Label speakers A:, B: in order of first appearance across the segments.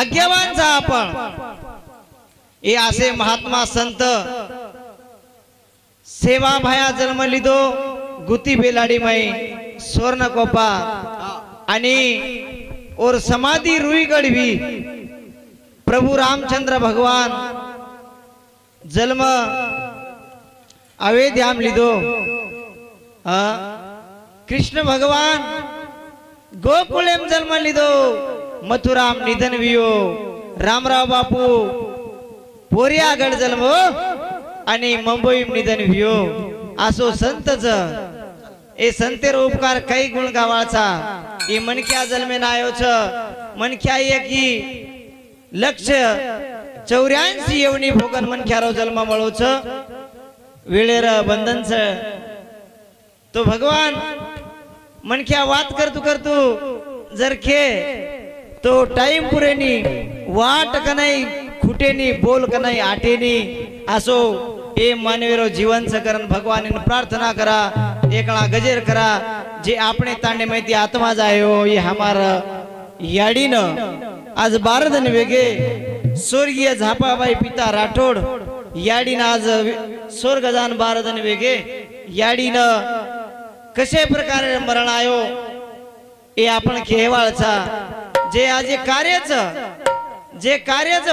A: भाग्यवान जा आपण ए असे महात्मा संत सेवा भाया जन्म लिदो गुती बेलाडी मई स्वर्ण कोपा आणि और समाधि रुई गढ़वी प्रभु रामचंद्र भगवान जन्म अवेद्याम लिदो कृष्ण भगवान गोकुलेम जन्म लिदो मथुराम निधन वियो रामराव बापू पोरियागड जन्म आणि मुंबई निधन वियो असो संतच ए संतेर उपकार काही गुण गावाचा ए मनक्या जन्मे नायोच मनक्या एकी लक्ष 84 येवणी भोगन मनक्यारो जन्म मळोच वेळेर बंधनच तो भगवान मनक्या वात करतू जर खे तो टाइम पुरेनी वाट कनाई खुटेनी बोल कनाई आटेनी असो ए मानवेरो जीवन सकरण भगवान प्रार्थना करा एकला गजेर करा जे आपने तांडे माहिती आत्मा जायो ये हमारा याडीन आज 12 दिन वेगे स्वर्गीय झापाबाई पिता राठोड याडीन आज स्वर्गदान 12 दिन वेगे याडीन कशे प्रकारे मरण आयो ए आपण केवाळचा जे आज कार्याचं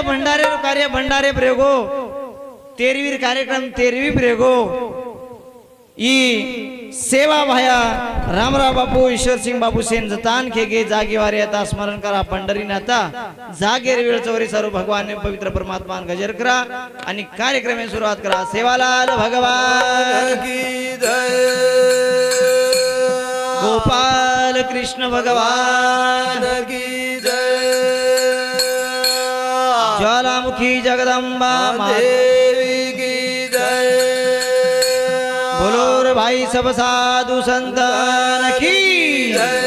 A: भंडारे कार्य भंडारे प्रेगो 13वीर कार्यक्रम 13वी प्रेगो ई सेवा भाया रामराव बापू ईश्वर सिंग बापू सेन जतान खेगे जागेवारी आता स्मरण करा पंढरीनाथा जागेर वेळ चौरी सर्व भगवान पवित्र परमात्मा गजर करा आणि कार्यक्रम सुरुवात करा सेवालाल भगवान की जय गोपाल कृष्ण भगवान की जय ज्वालामुखी जगदम्बा देवी की जय बोलो रे भाई सब साधु संतन की जय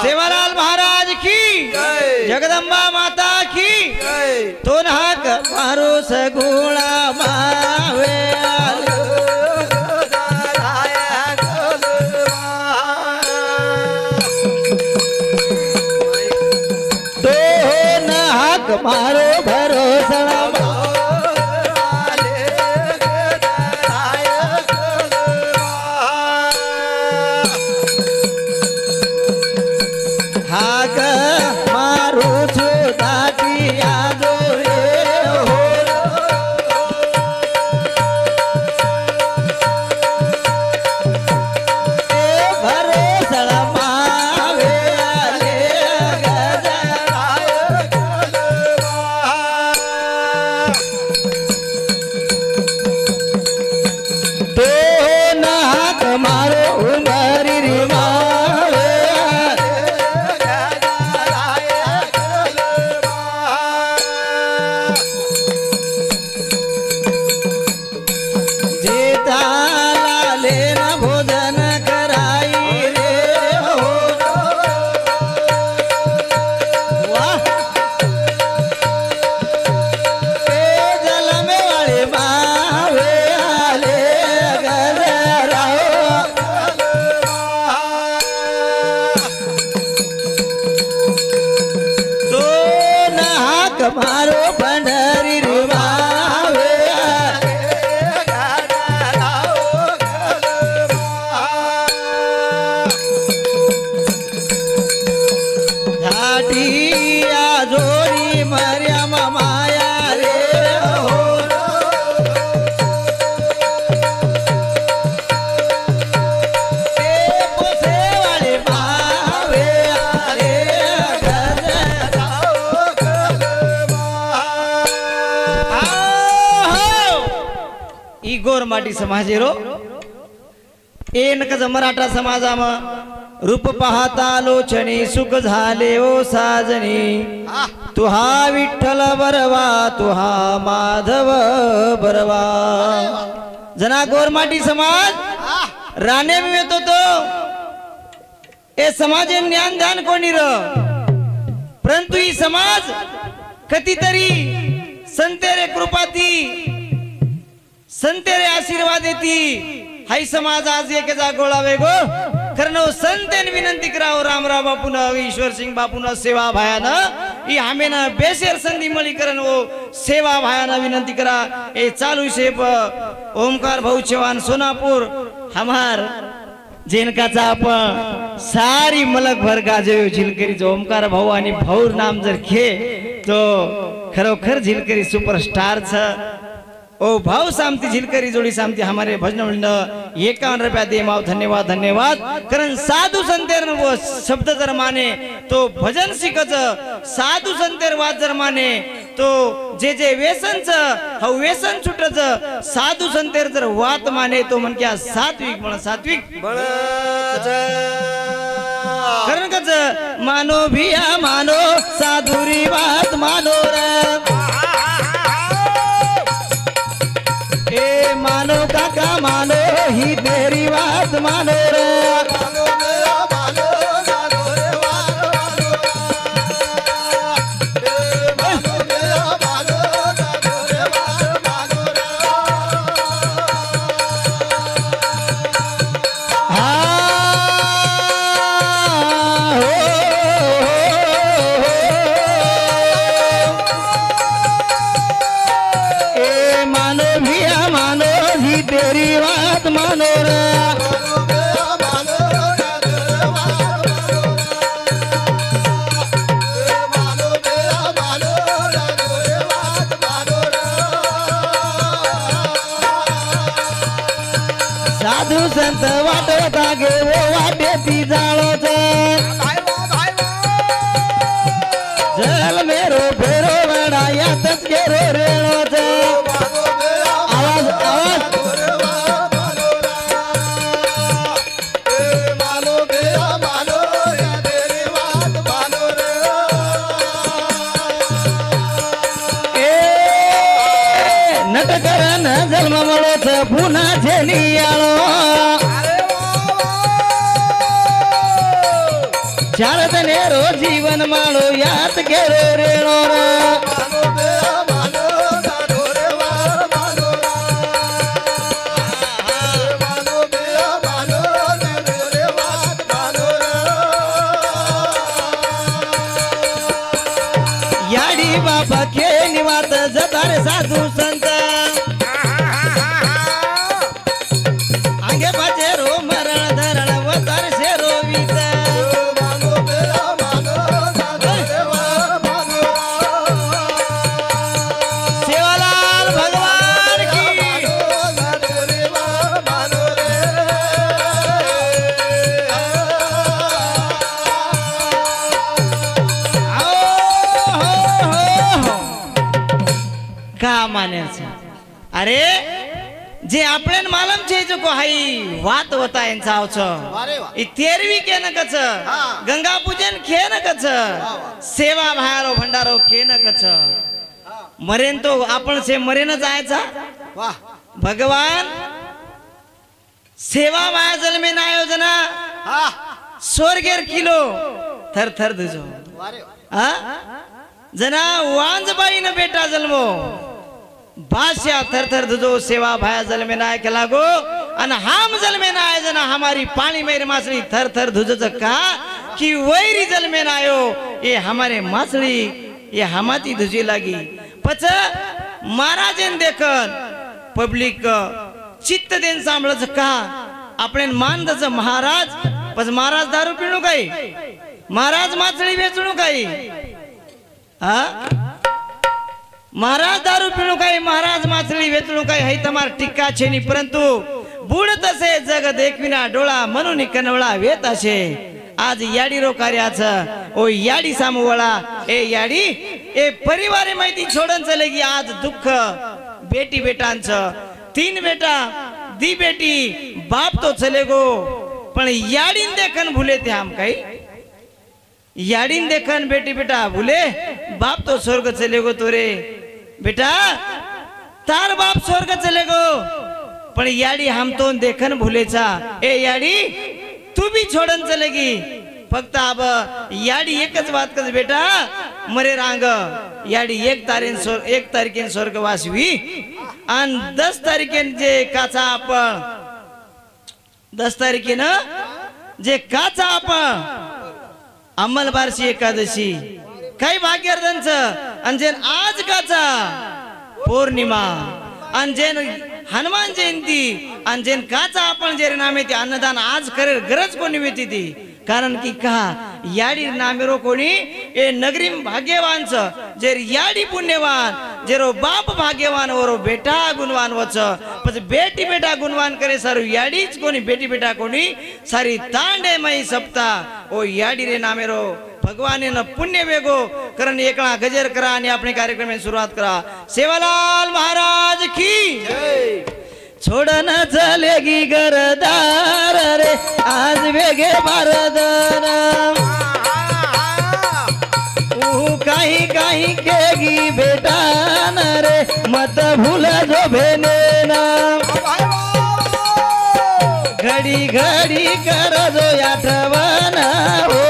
A: सेवालाल महाराज की जय जगदम्बा माता की जय तो नाक मारो सगुणा मावे मारो भरोसा हाक मारू छु दाटिया जोरे हो भरोसा मावे मारो पंढरी रिवावे घाटिया जोरी मर्या माया रे हो पोसे वाले मावे रे गोरमाटी समाजेरो एनकज मराठा समाजामा रूप पाहता लोचनी सुख झाले ओ साजनी तुहा विठ्ठल बरवा तुहा माधव बरवा जना गोरमाटी समाज राणे में येतो तो ए समाजे ज्ञान ध्यान कोणी र परंतु ही समाज कधीतरी संतेरे कृपाती संतेरे आशीर्वाद येती हाई समाज आज एक जागोळावे गो कारण संतेन विनंती कराव रामराव बापून ईश्वर सिंग बापून सेवा भायानं ई हमेन बेसेर संधी मळी करण ओ सेवा भायानं विनंती करा ए चालू शेप ओमकार भाऊ चव्हाण सोनापुर हमार जिनकाचा आपण सारी मलक भर गाजव झिलकरी ओमकार भाऊ आणि भाऊ नाम जर घे तो खरोखर झिलकरी सुपरस्टार छ ओ भाव सामती झिलकरी जोड़ी सामती हमारे भजन मंडल 51 रुपया दे माव धन्यवाद धन्यवाद कारण साधु संतेर वो शब्द जर माने तो भजन शिकच साधु संतेर वाद जर माने तो जे जे व्यसन हव व्यसन छुटच साधु संतेर जर वात माने तो मन क्या सात्विक म्हण सात्विक कारण कच मानो भिया मानो साधुरी वात मानो रे ए मानो काका मानो ही तेरी बात मानो रे मानो मेरा मानो मानो रे मानो मानो मेरा मानो मानो रे मानो रे तेरी बात मानो रे साधु संत वाटता गे वो वाटे ती जाळो जल मेरो फेरो वडा यातच गेरो रेळो आवाज आवाज जन्म मळोच पुन्हा झेलियाळो चालत नेरो जीवन माळो यात गेरो रेणो याडी बाबा खेळी वात जतार साधू संत अरे जे आपण मालम छे जो को हाई वात होता यांचा आवच इ तेरवी के न कच गंगा पूजन खे न कच सेवा भायारो भंडारो खे न कच मरेन तो आपण से मरेन जायचा वाह भगवान सेवा भाया जन्मे ना योजना स्वर्गेर किलो थर थर दुजो जना वांजबाई न बेटा जन्मो भाष्या थर थर दुजो सेवा भाया जल में नाय के लागो अन हम जल में नाय जना हमारी पानी मेरी मासली थर थर दुजो का कि वैरी जल में नायो ये हमारे मासली ये हमाती दुजी लागी पच महाराजन देखन पब्लिक चित्त देन सांभळच का आपण मानदच महाराज पच महाराज दारू पिणू काही महाराज मासली वेचणू काही हा महाराज दारू पिणू काही महाराज मासली वेचणू काही है तमार टिक्का छे नी परंतु बुडत असे जग देखविना डोळा म्हणून कनवळा वेत असे आज याडी रो कार्याच ओ याडी सामवळा ए याडी ए परिवारे माहिती छोडन चलेगी आज दुःख बेटी बेटांच 3 बेटा दी बेटी बाप तो चले गो पण याडीन देखन भूले थे हम काही याडीन देखन बेटी बेटा भूले बाप तो स्वर्ग चले गो तो रे बेटा तार बाप स्वर्ग चले गो पण याडी हम तो देखन भूलेचा ए याडी तू भी छोड़न चलेगी फक्त अब याडी एकच बात कर बेटा मरे रांग याडी 1 तारीखेन स्वर्गवास हुई आणि 10 तारीखेन जे काचा आपण 10 तारीखेन जे काचा आपण अंमलबारशी एकादशी काही भाग्यर्धांचं आणि जे आज काचा पौर्णिमा आणि जे हनुमान जयंती आणि जे काचा आपण जे नामे ते अन्नदान आज करेल गरज कोणी मिळते ती कारण की का याडी नामेरो कोणी ए नगरी भाग्यवानच जे याडी पुण्यवान जेरो बाप भाग्यवान वरो बेटा गुणवान वच पण बेटी बेटा गुणवान करे सारू याडीच कोणी बेटी बेटा कोणी सारी तांडे मई सप्ता ओ याडी रे नामेरो भगवान न पुण्य वेगो करण एकला गजर करा आणि आपले कार्यक्रम में सुरुवात करा सेवालाल महाराज की जय छोड़न चलेगी गरदार रे आज वेगे बारदन काही काही केगी बेटा न रे मत भूल जो भेने घड़ी घड़ी कर जो आठवण हो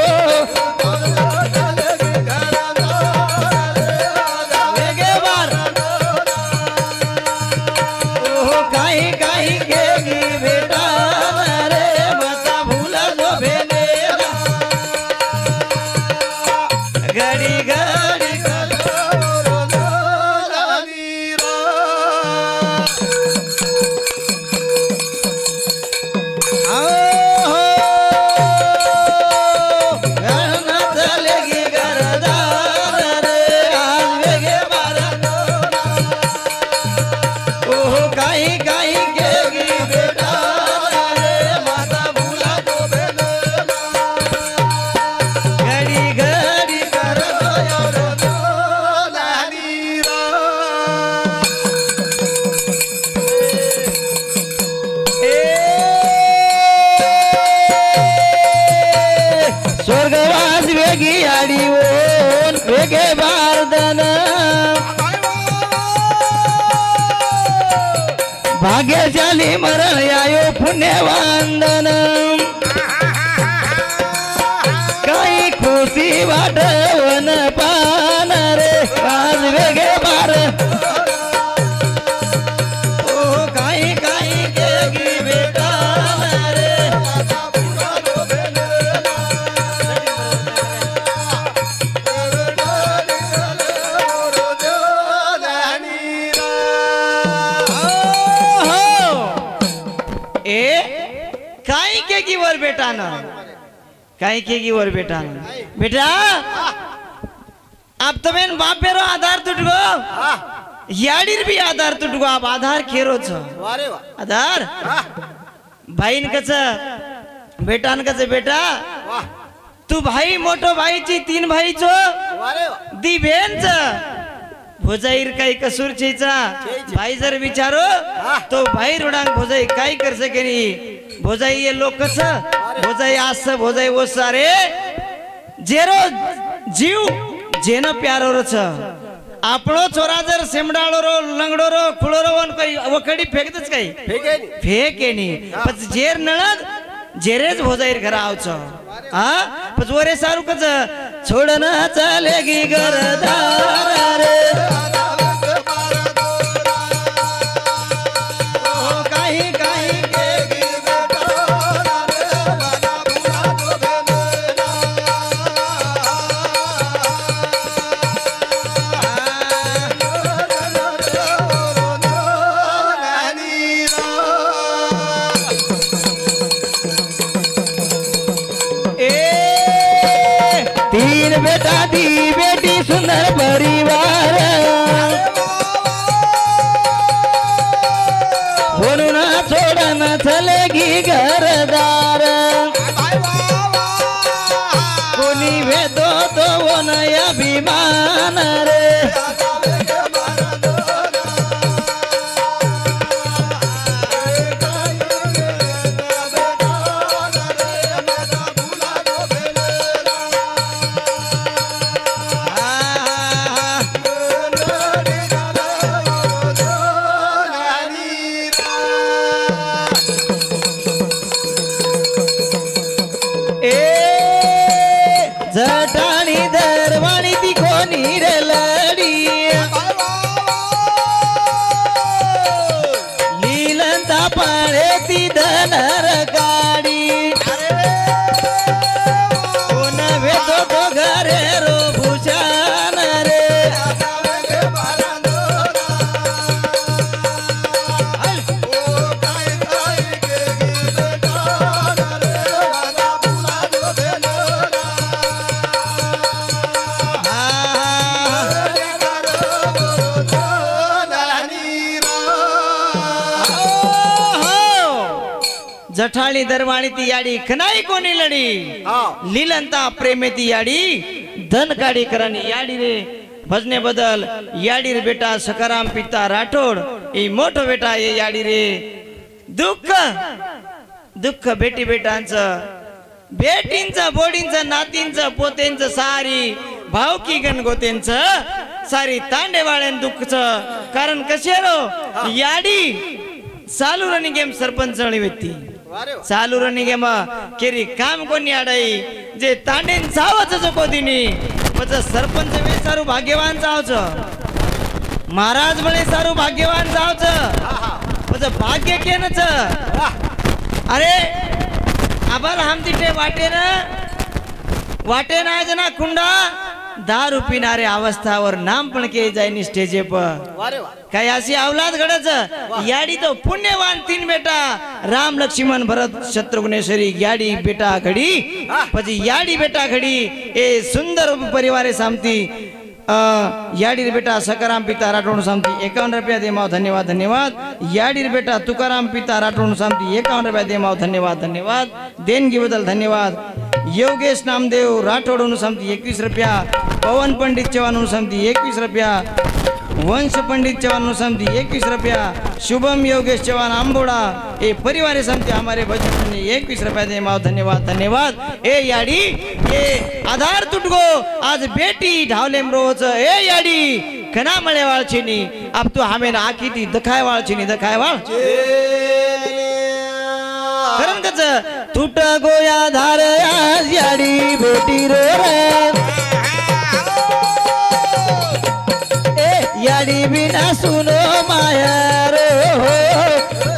A: भाग्यशाली मरण आयो पुण्यवांदन काही खुशी वाटवन पान रे आज वेगे बार ओ काही काही केगी बेटा रे वर बेटा ना काय केगी वर बेटा ना बेटा आप तमेन बाप बेरो आधार टूटगो याडीर भी आधार टूटगो आप आधार खेरो छ आधार भाईन कच बेटान कच बेटा तू भाई मोठो भाईची तीन भाई चो दी बेन च भोजाईर काही कसूर छेचा भाई जर विचारो तो भाई रुडांग भोजाई काय कर सकेनी भोजाई ये लोक कस भोजाई आस भोजाई वो सारे जेरो जीव जेन प्यारो छ आपणो छोरा जर सेमडाळो रो लंगडो रो खुळो रो वन काही वखडी फेकतच काही फेकेनी पण जेर नळद जेरेच भोजाईर घर आवच हा पण वरे सारू कच छोडन चालेगी गरदार रे बेटा दी बेटी सुंदर परिवार म्हणून छोडन चलेगी घरदार कोणी वेदो तो वन अभिमान रे जटाणी दरवाणी ती कोणी रे लडी लीलंता पाळे ती धनर गाडी जठाळी दरवाळी ती याडी खनाई कोणी लडी लीलंता प्रेमे ती याडी धन काढी करानी याडी रे भजने बदल याडी रे बेटा सकाराम पिता राठोड ई मोठो बेटा ये याडी रे दुःख दुःख बेटी बेटांचं बेटींचं बोडींचं नातींचं पोतेंचं सारी भावकी गणगोतेंचं सारी तांडेवाळ्यान दुःखचं कारण कसे रो याडी चालू रनी गेम सरपंच व्यक्ती चालू रनी गेम केरी काम कोणी आडाई जे तांडेन जावच कोदिनी मग सरपंच वे सारू भाग्यवान जावच महाराज बने सारू भाग्यवान जावच मग भाग्य केनच अरे आबाल हम तिथे वाटे ना जना कुंडा दारू पिणारे अवस्थावर नाम पण के जायनी स्टेज पर काय अशी औलाद घडच याडी तो पुण्यवान तीन बेटा राम लक्ष्मण भरत शत्रुघ्नेश्वरी याडी बेटा घडी પછી याडी बेटा घडी ए सुंदर परिवारे सामती याडी बेटा सकाराम पिता राठोड सामती 51 रुपया दे माव धन्यवाद धन्यवाद याडी बेटा तुकाराम पिता राठोड सामती 51 रुपया दे माव धन्यवाद धन्यवाद देणगी बदल धन्यवाद योगेश नामदेव राठोड सामती 21 रुपया पवन पंडित चव्हाण सामती 21 रुपया वंश पंडित चव्हाण सामती 21 रुपया शुभम योगेश चव्हाण आंबोड़ा ए परिवार सामती हमारे भजन 21 रुपया दे माव धन्यवाद धन्यवाद ए याडी ए आधार तुटगो आज बेटी ढावले रोज ए याडी कना मळे वाळचीनी अब तो हमें आखी ती दखाय वाळचीनी दखाय वाळ कारण कच तुट गोया धार आज याडी बेटी रो याडी बिना सुनो माया रो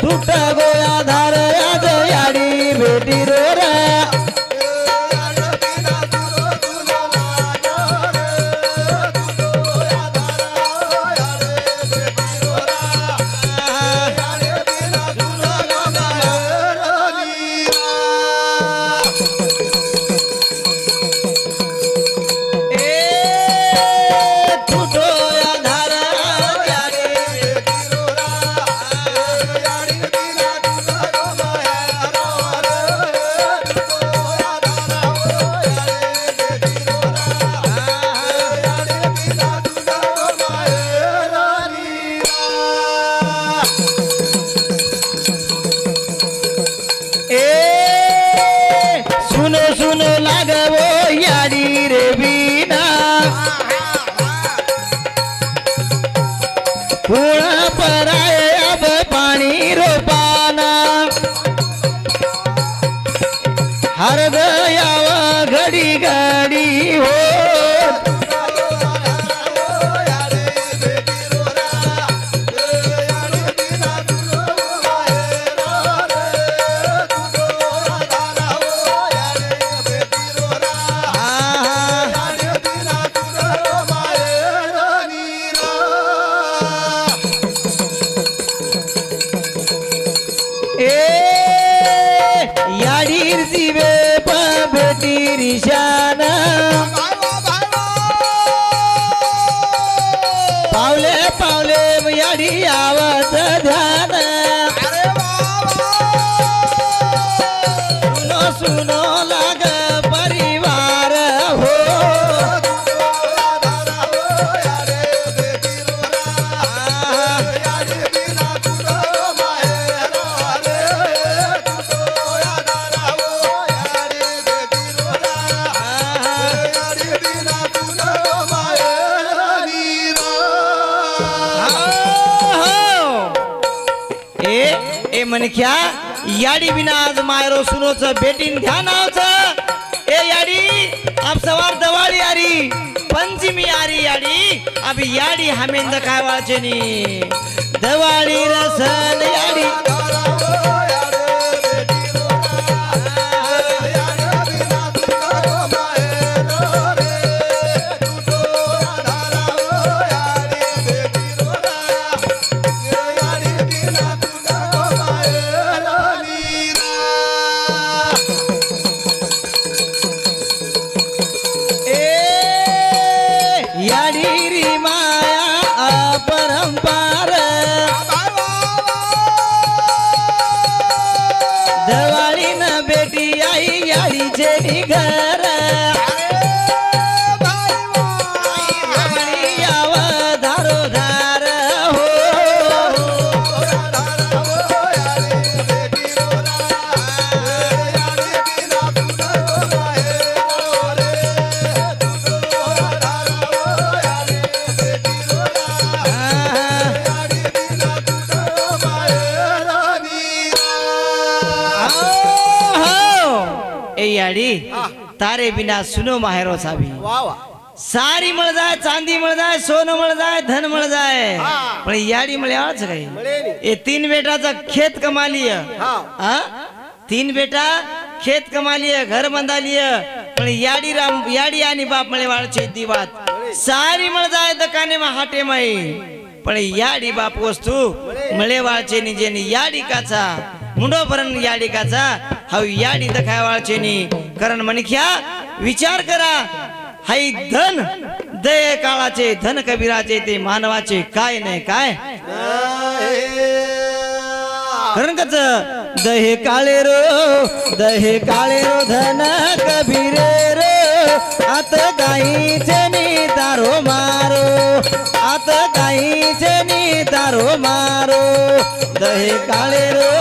A: टूट गोया धार आज याडी बेटी रो मन क्या याडी बिना आज मायरो सुनोच बेटीन ध्यान आवच ए याडी अब सवार दवाळी आरी पंचमी आरी याडी अब याडी हमेंद काय वाचनी दवाळी रसन याडी घर रमणी याव धारो धार हो याडी तारे बिना सुनो माहेरो साबी सारी मळ जाय चांदी मळ जाय सोनं मळ जाय धन मळ जाय पण याडी मळ्याच काही ए तीन बेटाचा खेत कमा लिया तीन बेटा खेत कमा लिया घर बंधा लिया पण याडी आणि बाप मळे वाळचे दी बात सारी मळ जाय दकाने में हाटे में पण याडी बाप वस्तू मळे वाळचे नि जेनी याडी काचा मुंडो भरण याडी काचा हाव याडी दखाय वाळचे नि कारण मनख्या विचार करा हाई धन दये काळाचे धन कबीराचे ते मानवाचे काय नाही काय कारण कच दहे काळे रो धन कबीरे रो आत गाईचे नी तारो मारो आत गाईचे नी तारो मारो दहे काळे रो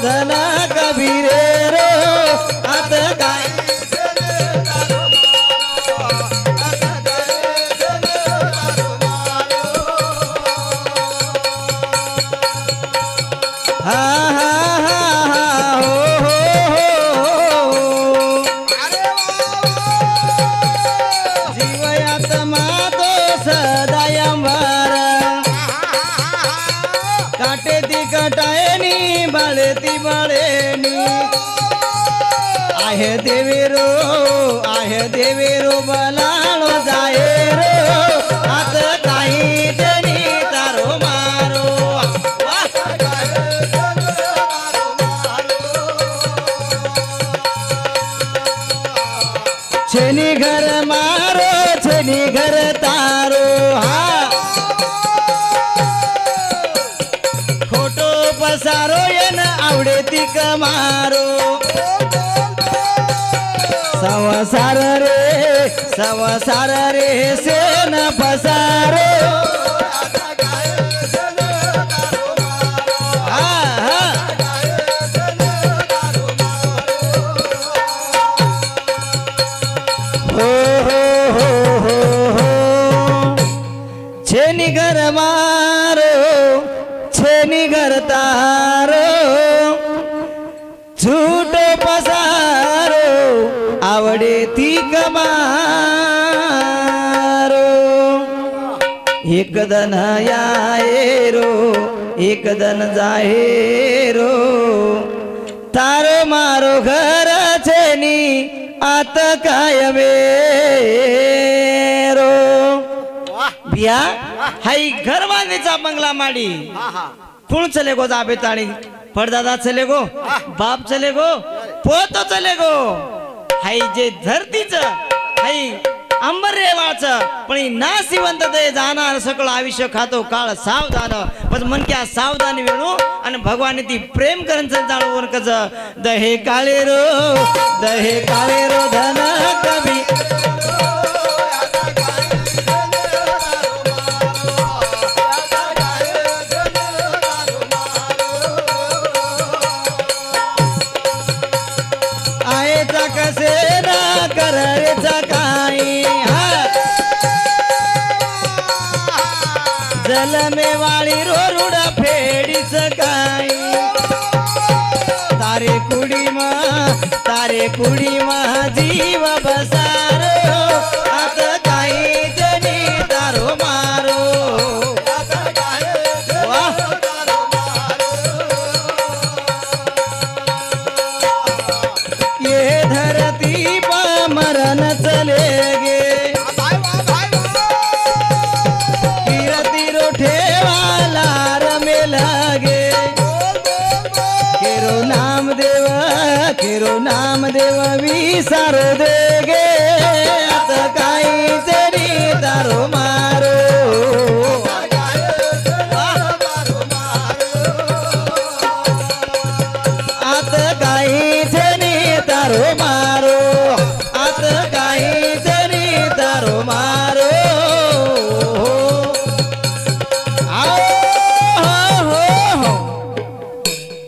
A: धन कबीरे रो आत गाई आहे देवेरो बलालो जाए रो आत काही जनी तारो मारो छेनी घर मारो छेनी घर तारो हा खोटो पसारो येन आवडे ती कमारो सवसार रे सेन पसारो छेनी घर मारो छेनी घर तारो झूठो पसारो आवडे ती कमारो एक दन याएरो एक दन जाहेरो तारो मारो घर छेनी आत काय मेरो बिया हाई घर बांधीचा बंगला माडी कोण चले गो जाबे ताणी पडदादा चले गो बाप चले गो पोतो चले गो हाई जे धरतीच हाई अंबर रेवाच पण नासिवंत दे जाणार सकळ आयुष्य खातो काळ सावधान पण मन क्या सावधान वेणू आणि भगवान ती प्रेम करन जाणू वर कज दहे काळे रो धन कभी जल में वाली रो रुड़ा फेड़ी सकाई तारे कुड़ी माँ जीव बसारो आत काई जनी तारो मारो ये धरती पर मरण चलेगे नाम देव विसारो देगे आत काही जरी तारो मारो आत काही जरी तारो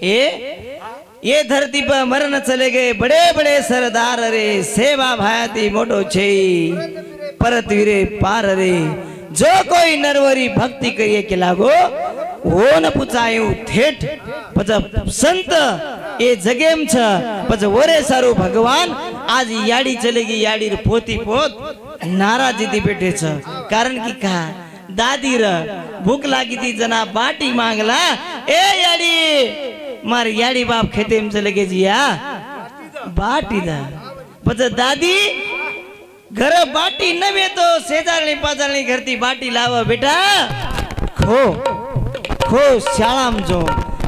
A: ये धरती पर मरण चले गए बड़े बड़े सरदार रे सेवा भायाती मोटो छे परत वीरे पार रे जो कोई नरवरी भक्ति करिए के लागो हो न पुचायो थेट पच संत ए जगेम छ पच वरे सारो भगवान आज याडी चलेगी याडी पोती पोत नाराजी दी बैठे छ कारण की का दादी र भूख लागी थी जना बाटी मांगला ए याडी मार याडी बाप खेते में चले गए जिया बाटी दा पच दादी घर बाटी नवे तो शेजारणी पाजारणी घरती बाटी लावा बेटा खो खो शाळाम जो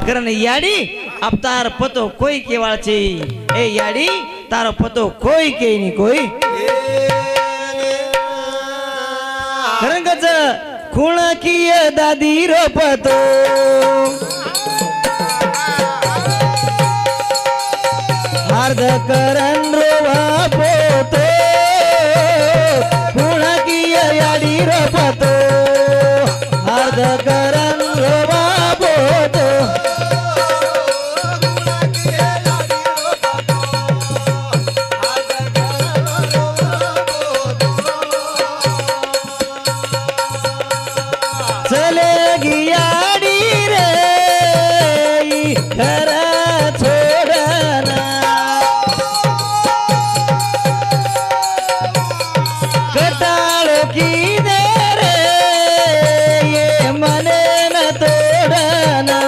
A: कारण याडी अब तार पतो कोई केवाळ छे ए याडी तारो पतो कोई के नहीं कोई कारण कच खूण किय दादी रो पतो हार्द करण रो पोतो खूण किय याडी रो पतो हार्द करण रो पोतो चलेगी याडी रे घर छोड़ना कटालो की दे रे ये मने न तोड़ना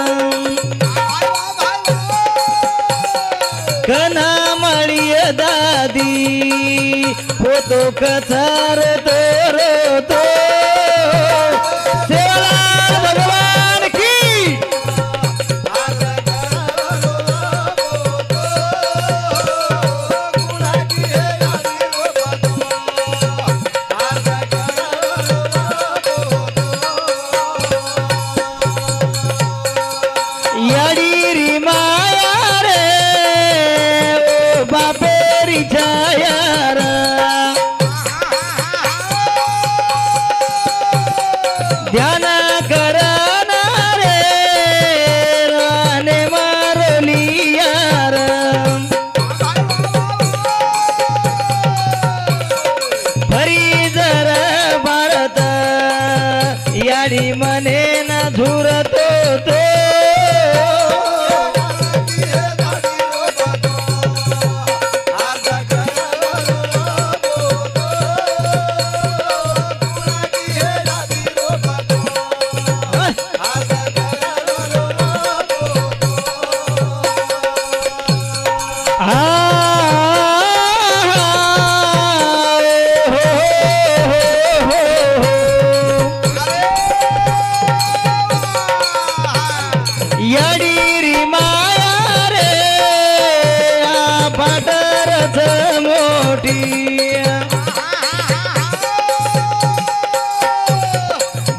A: कना मळिय दादी फोटो कथार तोरो तो भगवान की याडी री माया रे ओ बापेरी छाया रा ध्यान करना रे राने मारलिया भरी जर भारत याडी मने न झुरतो तो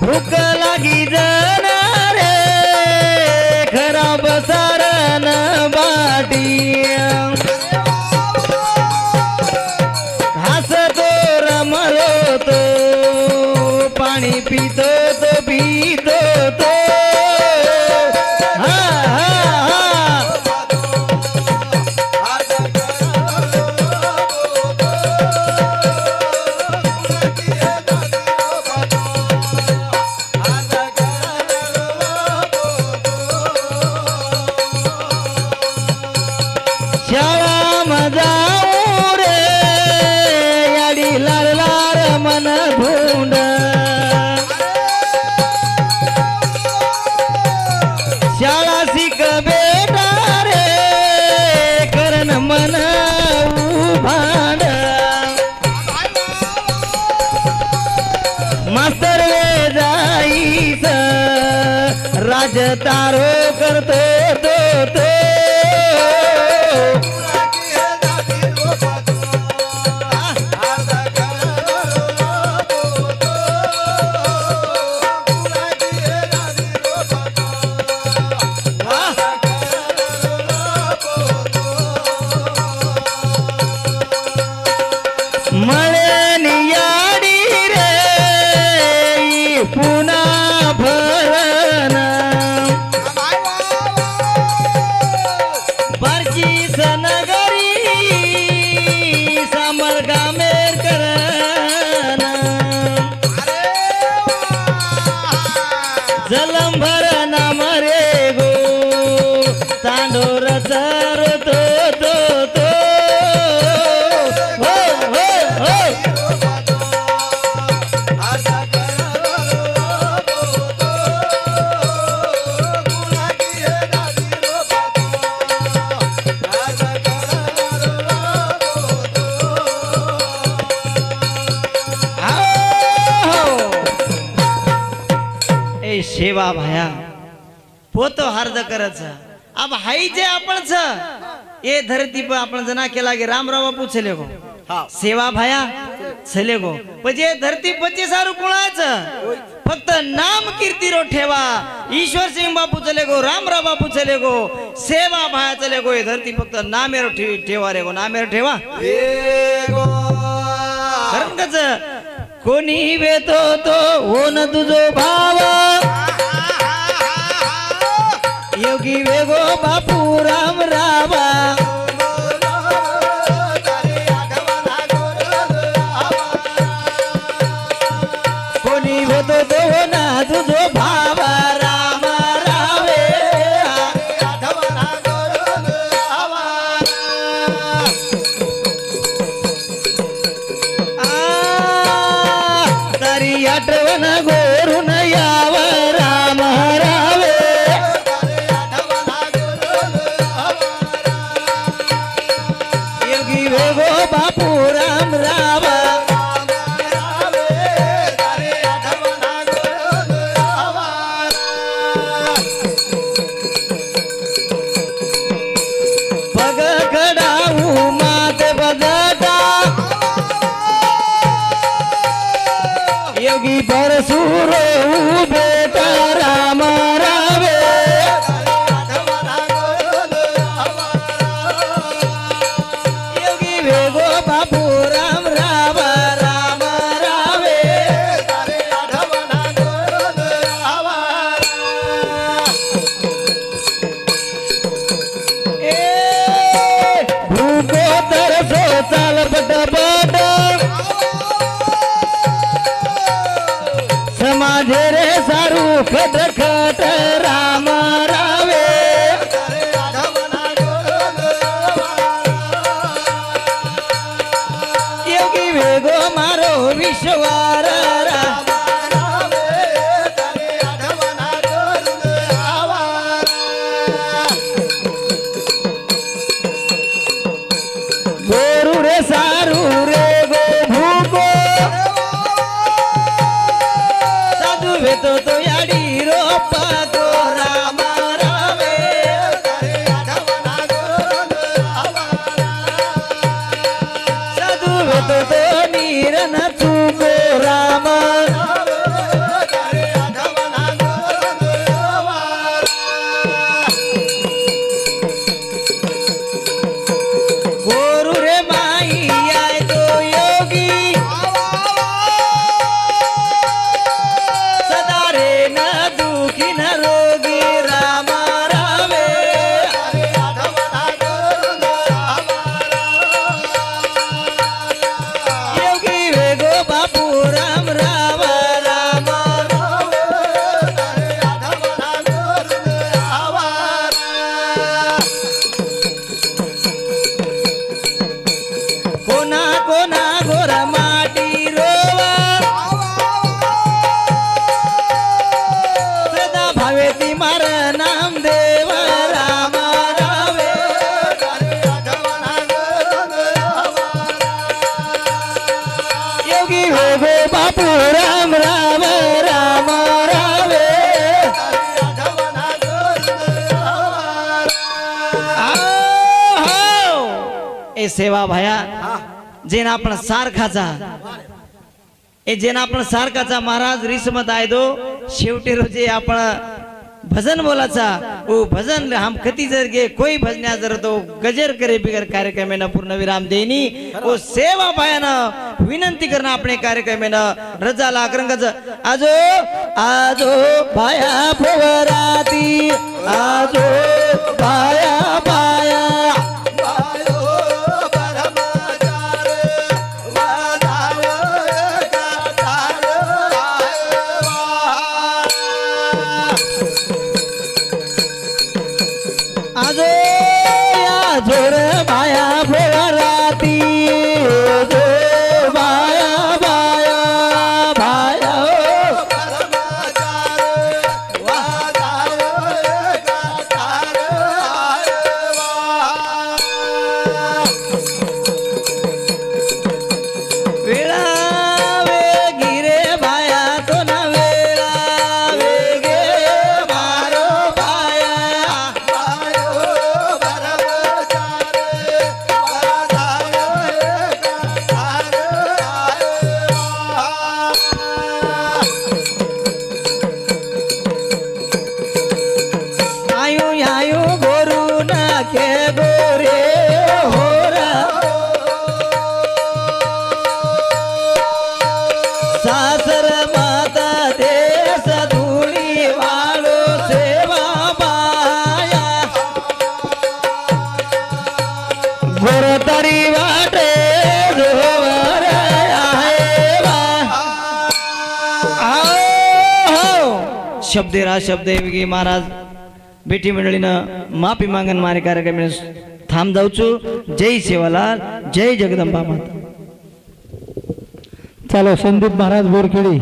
A: भूक लागी जना रे खराब सारन बाटी घास तो रमलो तो पाणी पितो तो पितो तो शाळा मजाऊ रे याडी लार लार मन धुंड शाळा शिक बेटा रे करण मन भांड मास्तर वे जाईस राज तारो करतो तो मळेन याडी रे पुन्हा भरण सनगरी समर गामेर करना जलम भरना मरे गो तांडोर चर तो हो हो हो सेवा भाया पोतो हार्द करच अब हाई जे आपण ये धरती पर आपण जना केला गे रामराव बापू चले गो सेवा भाया चले गो म्हणजे धरती पचे सारू कुणाच फक्त नाम कीर्ती रो ठेवा ईश्वर सिंह बापू चले गो रामराव बापू चले गो सेवा भाया चले गो ये धरती फक्त नामेरो ठेवा रे गो नामेरो ठेवा कारण कच कोणी वेतो तो हो न तुझो भाव योगी वेगो बापू राम रावा कोणी वेतो तो हो न तुझो भाव राम रावे तारी आठवण गोरून याव राम रावे योगी वेगो बापू राम रावा पग कडाऊ माते बदटा योगी परसुरो बेटा राम रावे योगी वेगो बापू राम रावा राम रावे ए भूको तरसो चाल पट समाजे रे सारू खट खट राम रावे योगी वेगो मारो विश्वार गोरू रे सारू रे गो भूको साधु वेतो तो याडी रोपा तो राम रावे साधु वेतो तो नीर न चुको राम गोरू रे माई आय तो योगी सदा रे न दुखी न रोगी राम रावे योगी वेगो बापू राम रावा राम कोना कोना गोर माटी रोवा सदा भावे ती मार नाम देव राम रावे योगी वेगो बापू राम राम राम रावे ए सेवा भाया जेना आपण सारखाचा ए जेना आपण सारखाचा महाराज रिसमत आहे दो शेवटी रोजे आपण भजन बोलाचा ओ भजन हम कती जर गे कोई भजन्या जर तो गजर करे बिगर कार्यक्रम में पूर्ण विराम देनी ओ सेवा भायाना विनंती करना अपने कार्यक्रम में रजा लाकरंगज आजो आजो भाया भवराती आजो भाया भाया आजो या जोर बाया बोराती जो बाया बाया बाया वेळा वेगी रे बाया तो ना वेळा वेगे मारो बाया आयु आयु गोरू ना के गोरे होरा सासर माता देश धूली वालो सेवा बाया गोरतरी वाटे जोवर आएवा आओ शब्देरा शब्देवी महाराज बेटी मंडळीनं माफी मागण मारे कार्यक्रम थांब जाऊचो जय सेवालाल जय जगदंबा माता
B: चलो संदीप महाराज बोरखेडी